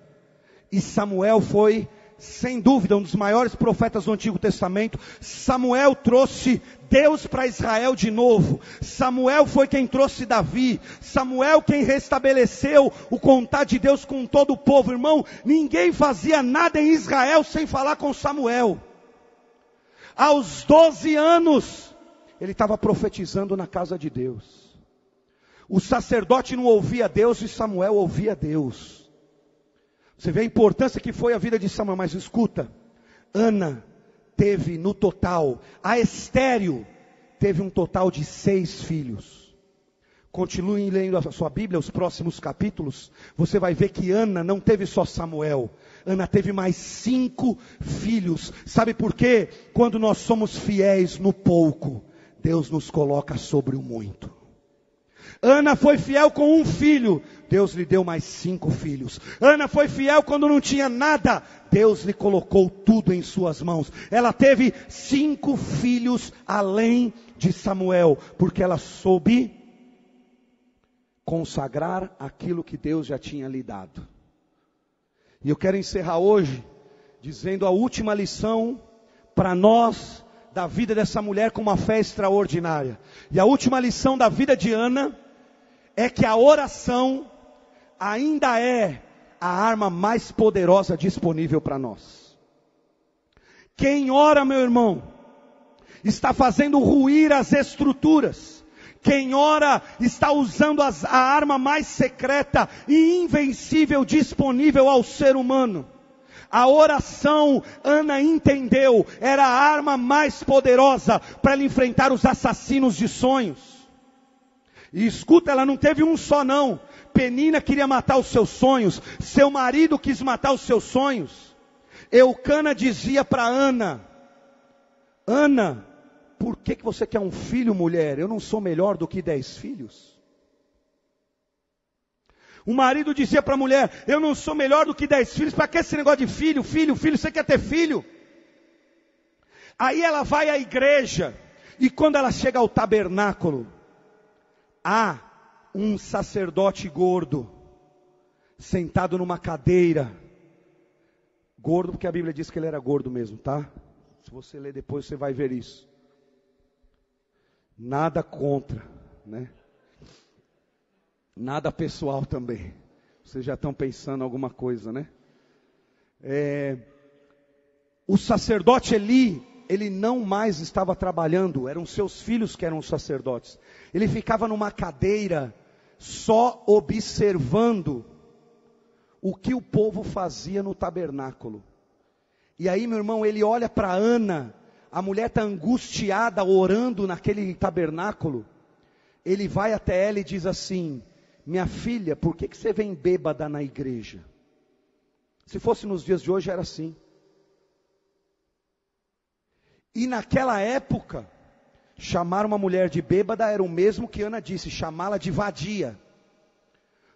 E Samuel foi, sem dúvida, um dos maiores profetas do Antigo Testamento. Samuel trouxe Deus para Israel de novo. Samuel foi quem trouxe Davi. Samuel quem restabeleceu o contato de Deus com todo o povo. Irmão, ninguém fazia nada em Israel sem falar com Samuel. Aos 12 anos, ele estava profetizando na casa de Deus. O sacerdote não ouvia Deus e Samuel ouvia Deus. Você vê a importância que foi a vida de Samuel, mas escuta, Ana teve no total, a estéril teve um total de 6 filhos. Continue lendo a sua Bíblia, os próximos capítulos, você vai ver que Ana não teve só Samuel, Ana teve mais 5 filhos. Sabe por quê? Quando nós somos fiéis no pouco, Deus nos coloca sobre o muito. Ana foi fiel com um filho, Deus lhe deu mais 5 filhos. Ana foi fiel quando não tinha nada, Deus lhe colocou tudo em suas mãos. Ela teve 5 filhos além de Samuel, porque ela soube consagrar aquilo que Deus já tinha lhe dado. E eu quero encerrar hoje dizendo a última lição para nós da vida dessa mulher com uma fé extraordinária. E a última lição da vida de Ana é que a oração ainda é a arma mais poderosa disponível para nós. Quem ora, meu irmão, está fazendo ruir as estruturas. Quem ora está usando a arma mais secreta e invencível disponível ao ser humano. A oração, Ana entendeu, era a arma mais poderosa para ela enfrentar os assassinos de sonhos. E escuta, ela não teve um só não. Penina queria matar os seus sonhos, seu marido quis matar os seus sonhos. Eucana dizia para Ana: Ana, por que você quer um filho, mulher? Eu não sou melhor do que 10 filhos. O marido dizia para a mulher: eu não sou melhor do que 10 filhos. Para que esse negócio de filho, você quer ter filho? Aí ela vai à igreja, e quando ela chega ao tabernáculo, há um sacerdote gordo, sentado numa cadeira. Gordo porque a Bíblia diz que ele era gordo mesmo, tá? Se você ler depois você vai ver isso. Nada contra, né? Nada pessoal também. Vocês já estão pensando alguma coisa, né? O sacerdote Eli, ele não mais estava trabalhando, eram seus filhos que eram os sacerdotes. Ele ficava numa cadeira, só observando o que o povo fazia no tabernáculo. E aí, meu irmão, ele olha para Ana, a mulher está angustiada, orando naquele tabernáculo. Ele vai até ela e diz assim: minha filha, por que você vem bêbada na igreja? Se fosse nos dias de hoje era assim. E naquela época, chamar uma mulher de bêbada era o mesmo que Ana disse, chamá-la de vadia.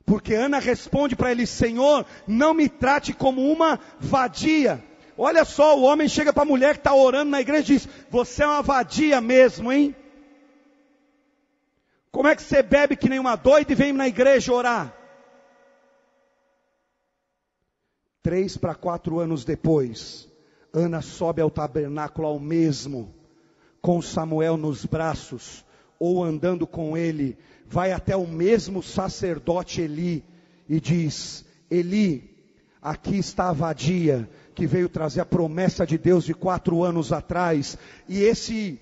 Porque Ana responde para ele: Senhor, não me trate como uma vadia. Olha só, o homem chega para a mulher que está orando na igreja e diz: você é uma vadia mesmo, hein? Como é que você bebe que nem uma doida e vem na igreja orar? 3 para 4 anos depois, Ana sobe ao tabernáculo ao mesmo, com Samuel nos braços, ou andando com ele, vai até o mesmo sacerdote Eli, e diz: Eli, aqui está a vadia, que veio trazer a promessa de Deus de 4 anos atrás, e esse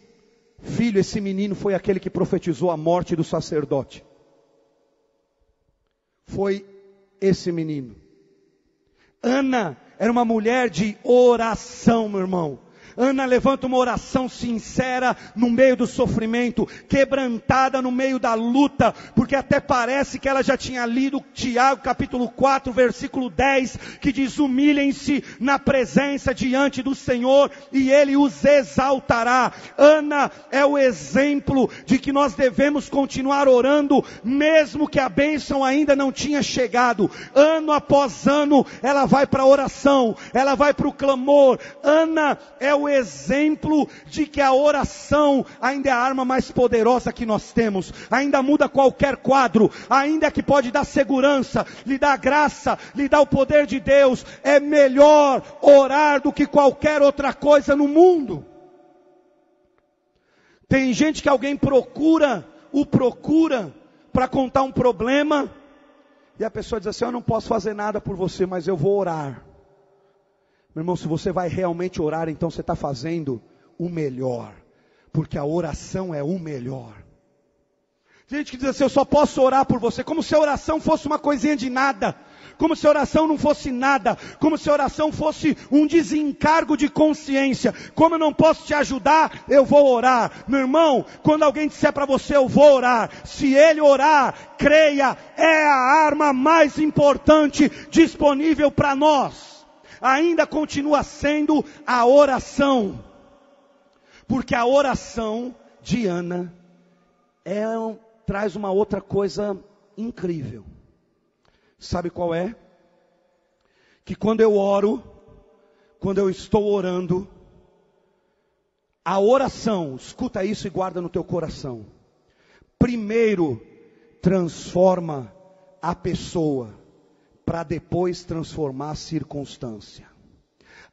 filho, esse menino foi aquele que profetizou a morte do sacerdote. Foi esse menino. Ana era uma mulher de oração, meu irmão. Ana levanta uma oração sincera no meio do sofrimento, quebrantada no meio da luta, porque até parece que ela já tinha lido Tiago capítulo 4, versículo 10, que diz: humilhem-se na presença diante do Senhor e Ele os exaltará. Ana é o exemplo de que nós devemos continuar orando, mesmo que a bênção ainda não tinha chegado. Ano após ano, ela vai para a oração, ela vai para o clamor. Ana é o exemplo de que a oração ainda é a arma mais poderosa que nós temos, ainda muda qualquer quadro, ainda é que pode dar segurança, lhe dar graça, lhe dar o poder de Deus. É melhor orar do que qualquer outra coisa no mundo. Tem gente que alguém procura para contar um problema, e a pessoa diz assim: eu não posso fazer nada por você, mas eu vou orar. Meu irmão, se você vai realmente orar, então você está fazendo o melhor, porque a oração é o melhor. Tem gente que diz assim: eu só posso orar por você, como se a oração fosse uma coisinha de nada, como se a oração não fosse nada, como se a oração fosse um desencargo de consciência. Como eu não posso te ajudar, eu vou orar. Meu irmão, quando alguém disser para você: eu vou orar, se ele orar, creia, é a arma mais importante disponível para nós. Ainda continua sendo a oração, porque a oração de Ana traz uma outra coisa incrível. Sabe qual é? Que quando eu oro, quando eu estou orando, a oração, escuta isso e guarda no teu coração, primeiro transforma a pessoa, para depois transformar a circunstância.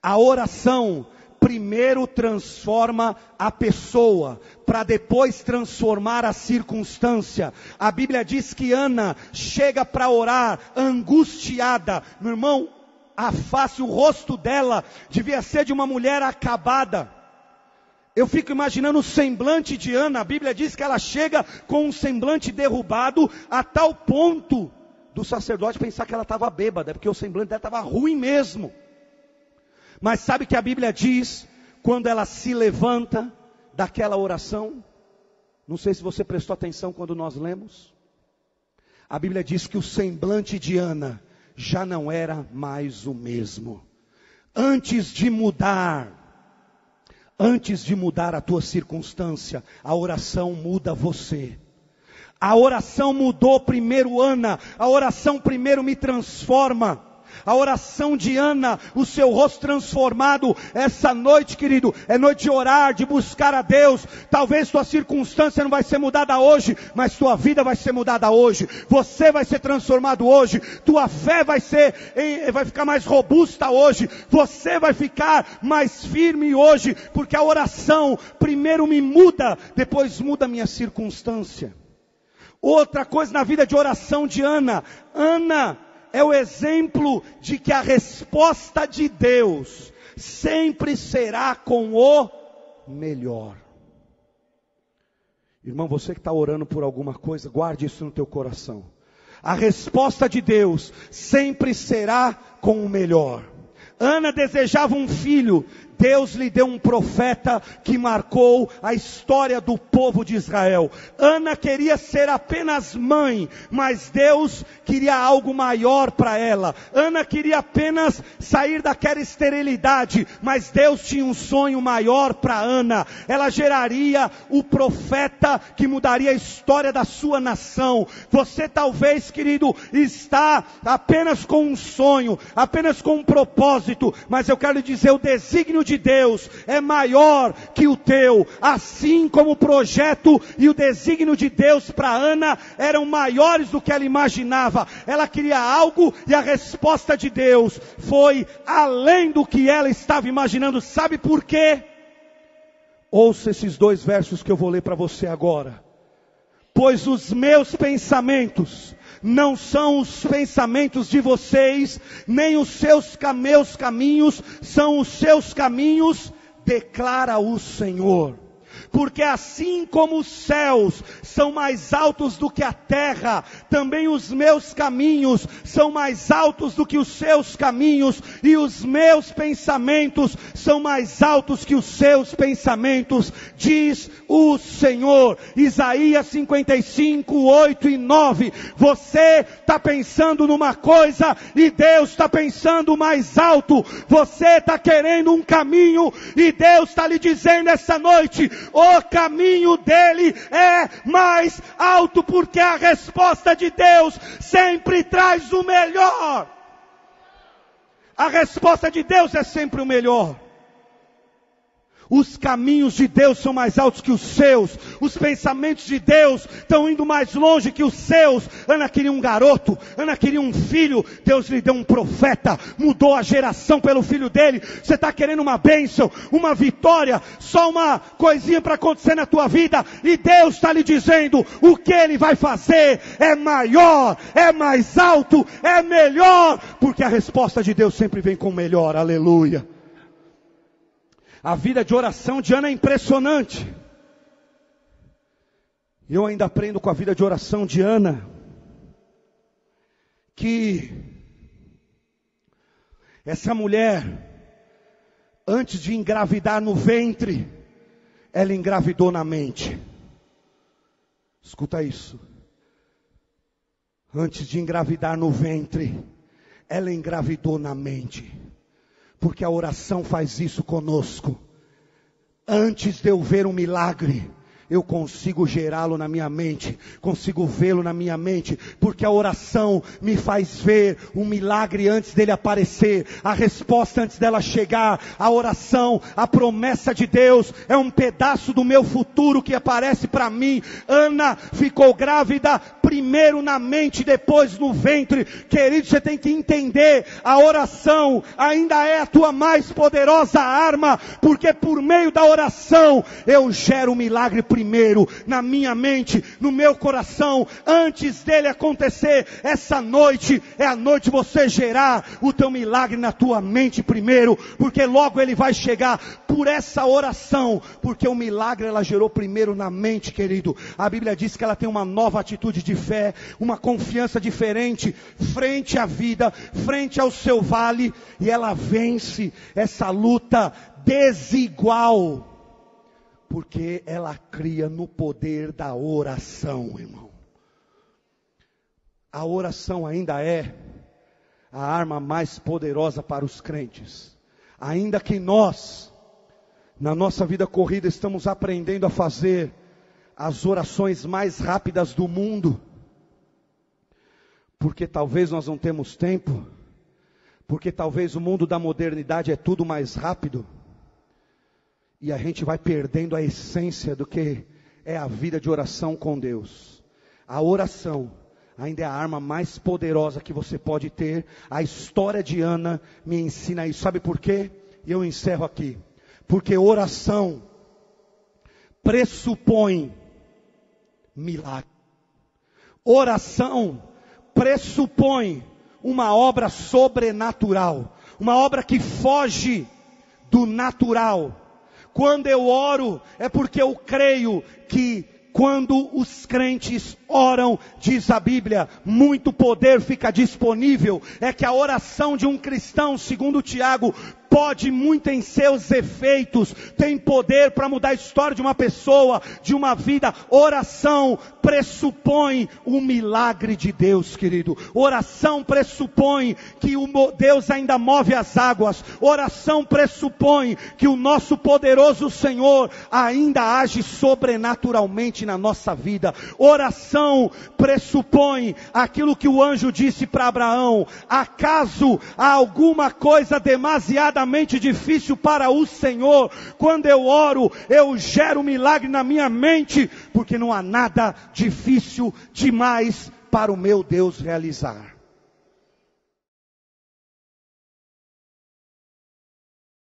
A oração primeiro transforma a pessoa, para depois transformar a circunstância. A Bíblia diz que Ana chega para orar angustiada. Meu irmão, a face, o rosto dela devia ser de uma mulher acabada. Eu fico imaginando o semblante de Ana. A Bíblia diz que ela chega com um semblante derrubado, a tal ponto do sacerdote pensar que ela estava bêbada, porque o semblante dela estava ruim mesmo. Mas sabe que a Bíblia diz, quando ela se levanta daquela oração? Não sei se você prestou atenção quando nós lemos. A Bíblia diz que o semblante de Ana já não era mais o mesmo. Antes de mudar a tua circunstância, a oração muda você. A oração mudou primeiro Ana, a oração primeiro me transforma. A oração de Ana, o seu rosto transformado, essa noite, querido, é noite de orar, de buscar a Deus. Talvez tua circunstância não vai ser mudada hoje, mas tua vida vai ser mudada hoje. Você vai ser transformado hoje. Tua fé vai ficar mais robusta hoje. Você vai ficar mais firme hoje, porque a oração primeiro me muda, depois muda a minha circunstância. Outra coisa na vida de oração de Ana. Ana é o exemplo de que a resposta de Deus sempre será com o melhor. Irmão, você que está orando por alguma coisa, guarde isso no teu coração. A resposta de Deus sempre será com o melhor. Ana desejava um filho. Deus lhe deu um profeta que marcou a história do povo de Israel. Ana queria ser apenas mãe, mas Deus queria algo maior para ela. Ana queria apenas sair daquela esterilidade, mas Deus tinha um sonho maior para Ana. Ela geraria o profeta que mudaria a história da sua nação. Você talvez, querido, está apenas com um sonho, apenas com um propósito, mas eu quero lhe dizer, o desígnio de Deus é maior que o teu, assim como o projeto e o desígnio de Deus para Ana eram maiores do que ela imaginava. Ela queria algo e a resposta de Deus foi além do que ela estava imaginando. Sabe por quê? Ouça esses 2 versos que eu vou ler para você agora. Pois os meus pensamentos não são os pensamentos de vocês, nem os meus caminhos são os seus caminhos, declara o Senhor. Porque assim como os céus são mais altos do que a terra, também os meus caminhos são mais altos do que os seus caminhos, e os meus pensamentos são mais altos que os seus pensamentos, diz o Senhor. Isaías 55, 8 e 9. Você está pensando numa coisa e Deus está pensando mais alto. Você está querendo um caminho e Deus está lhe dizendo essa noite: o caminho dele é mais alto, porque a resposta de Deus sempre traz o melhor. A resposta de Deus é sempre o melhor. Os caminhos de Deus são mais altos que os seus. Os pensamentos de Deus estão indo mais longe que os seus. Ana queria um garoto. Ana queria um filho. Deus lhe deu um profeta. Mudou a geração pelo filho dele. Você está querendo uma bênção, uma vitória, só uma coisinha para acontecer na tua vida. E Deus está lhe dizendo, o que Ele vai fazer é maior, é mais alto, é melhor. Porque a resposta de Deus sempre vem com o melhor. Aleluia. A vida de oração de Ana é impressionante. Eu ainda aprendo com a vida de oração de Ana que essa mulher, antes de engravidar no ventre, ela engravidou na mente. Escuta isso. Antes de engravidar no ventre, ela engravidou na mente. Porque a oração faz isso conosco. Antes de eu ver um milagre, eu consigo gerá-lo na minha mente, consigo vê-lo na minha mente, porque a oração me faz ver um milagre antes dele aparecer, a resposta antes dela chegar. A oração, a promessa de Deus, é um pedaço do meu futuro que aparece para mim. Ana ficou grávida primeiro na mente, depois no ventre. Querido, você tem que entender, a oração ainda é a tua mais poderosa arma, porque por meio da oração, eu gero o milagre primeiro, na minha mente, no meu coração, antes dele acontecer. Essa noite, é a noite de você gerar o teu milagre na tua mente primeiro, porque logo ele vai chegar por essa oração, porque o milagre ela gerou primeiro na mente, querido. A Bíblia diz que ela tem uma nova atitude de fé, uma confiança diferente, frente à vida, frente ao seu vale, e ela vence essa luta desigual, porque ela cria no poder da oração, irmão. A oração ainda é a arma mais poderosa para os crentes. Ainda que nós, na nossa vida corrida, estamos aprendendo a fazer as orações mais rápidas do mundo, porque talvez nós não temos tempo, porque talvez o mundo da modernidade é tudo mais rápido, e a gente vai perdendo a essência do que é a vida de oração com Deus. A oração ainda é a arma mais poderosa que você pode ter. A história de Ana me ensina isso. Sabe por quê? E eu encerro aqui. Porque oração pressupõe milagre. Oração pressupõe uma obra sobrenatural. Uma obra que foge do natural. Quando eu oro, é porque eu creio que quando os crentes oram, diz a Bíblia, muito poder fica disponível. É que a oração de um cristão, segundo Tiago, pode muito em seus efeitos, tem poder para mudar a história de uma pessoa, de uma vida. Oração pressupõe o milagre de Deus, querido. Oração pressupõe que o Deus ainda move as águas. Oração pressupõe que o nosso poderoso Senhor ainda age sobrenaturalmente na nossa vida. Oração pressupõe aquilo que o anjo disse para Abraão: acaso há alguma coisa demasiadamente difícil para o Senhor? Quando eu oro, eu gero milagre na minha mente, porque não há nada difícil demais para o meu Deus realizar.